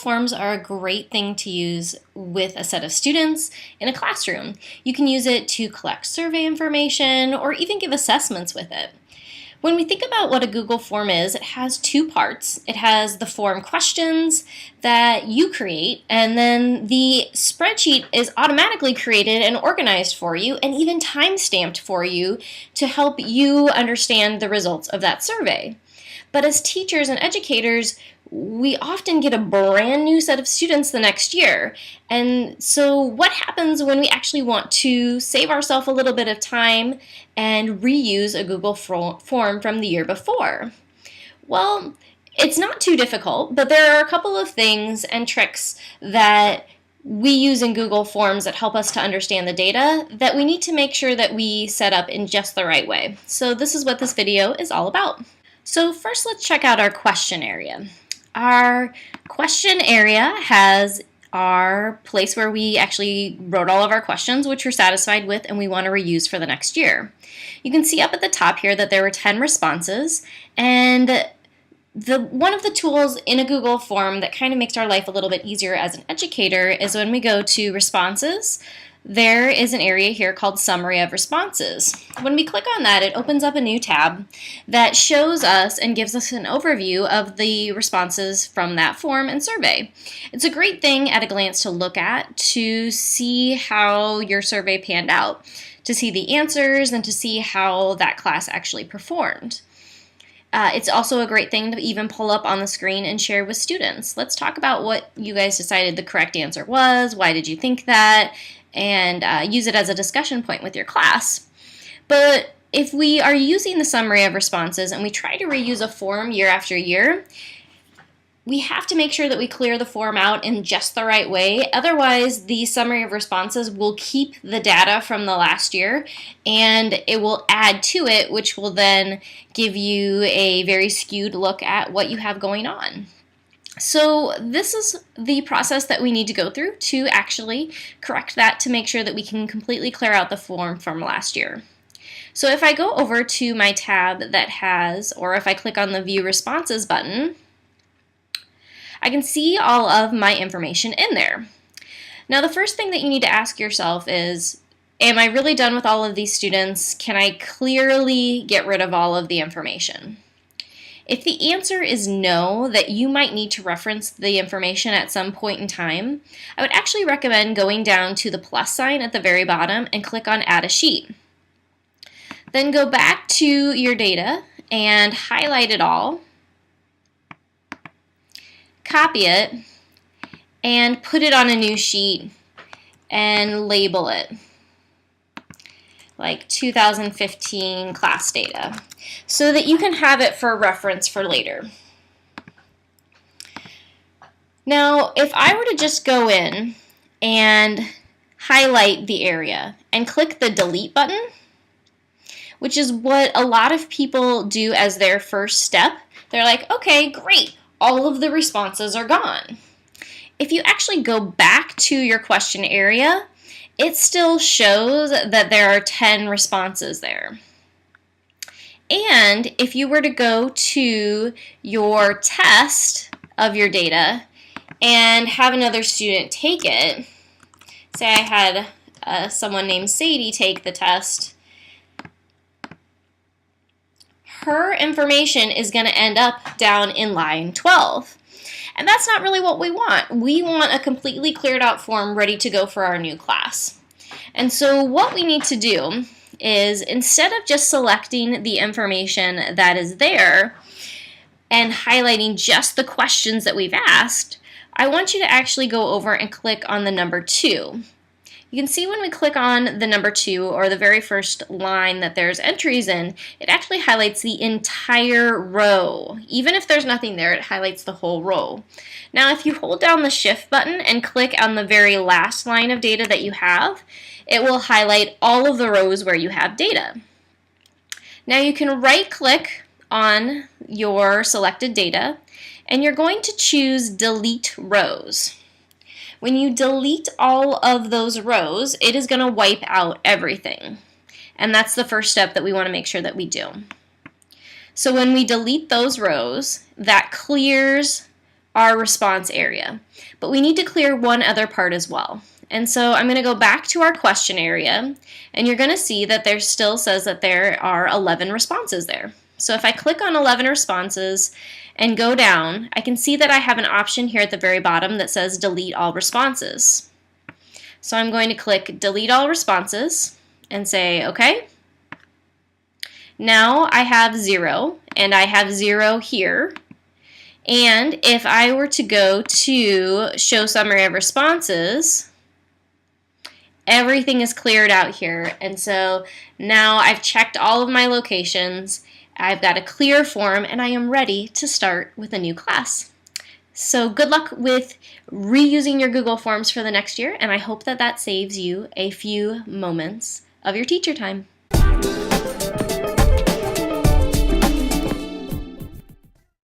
Forms are a great thing to use with a set of students in a classroom. You can use it to collect survey information or even give assessments with it. When we think about what a Google form is, it has two parts. It has the form questions that you create, and then the spreadsheet is automatically created and organized for you and even time-stamped for you to help you understand the results of that survey. But as teachers and educators, we often get a brand new set of students the next year. And so what happens when we actually want to save ourselves a little bit of time and reuse a Google form from the year before? Well, it's not too difficult, but there are a couple of things and tricks that we use in Google Forms that help us to understand the data that we need to make sure that we set up in just the right way. So this is what this video is all about. So first, let's check out our question area. Our question area has our place where we actually wrote all of our questions, which we're satisfied with and we want to reuse for the next year. You can see up at the top here that there were 10 responses, and one of the tools in a Google form that kind of makes our life a little bit easier as an educator is when we go to responses. There is an area here called Summary of Responses. When we click on that, it opens up a new tab that shows us and gives us an overview of the responses from that form and survey. It's a great thing at a glance to look at to see how your survey panned out, to see the answers, and to see how that class actually performed. It's also a great thing to even pull up on the screen and share with students. Let's talk about what you guys decided the correct answer was, why did you think that, and use it as a discussion point with your class. But if we are using the summary of responses and we try to reuse a form year after year, we have to make sure that we clear the form out in just the right way. Otherwise, the summary of responses will keep the data from the last year and it will add to it, which will then give you a very skewed look at what you have going on. So this is the process that we need to go through to actually correct that, to make sure that we can completely clear out the form from last year. So if I go over to my tab that has, or if I click on the View Responses button, I can see all of my information in there. Now the first thing that you need to ask yourself is, am I really done with all of these students? Can I clearly get rid of all of the information? If the answer is no, that you might need to reference the information at some point in time, I would actually recommend going down to the plus sign at the very bottom and click on Add a Sheet. Then go back to your data and highlight it all, copy it, and put it on a new sheet and label it like 2015 class data, so that you can have it for reference for later. Now, if I were to just go in and highlight the area and click the delete button, which is what a lot of people do as their first step, they're like, okay, great, all of the responses are gone. If you actually go back to your question area, it still shows that there are 10 responses there. And if you were to go to your test of your data and have another student take it, say I had someone named Sadie take the test, her information is going to end up down in line 12. And that's not really what we want. We want a completely cleared out form ready to go for our new class. And so what we need to do is, instead of just selecting the information that is there and highlighting just the questions that we've asked, I want you to actually go over and click on the number 2. You can see when we click on the number 2, or the very first line that there's entries in, it actually highlights the entire row. Even if there's nothing there, it highlights the whole row. Now if you hold down the Shift button and click on the very last line of data that you have, it will highlight all of the rows where you have data. Now you can right-click on your selected data, and you're going to choose Delete Rows. When you delete all of those rows, it is going to wipe out everything. And that's the first step that we want to make sure that we do. So when we delete those rows, that clears our response area. But we need to clear one other part as well. And so I'm going to go back to our question area, and you're going to see that there still says that there are 11 responses there. So if I click on 11 responses and go down, I can see that I have an option here at the very bottom that says delete all responses. So I'm going to click delete all responses and say OK. Now I have 0, and I have 0 here. And if I were to go to show summary of responses, everything is cleared out here. And so now I've checked all of my locations, I've got a clear form, and I am ready to start with a new class. So good luck with reusing your Google Forms for the next year, and I hope that that saves you a few moments of your teacher time.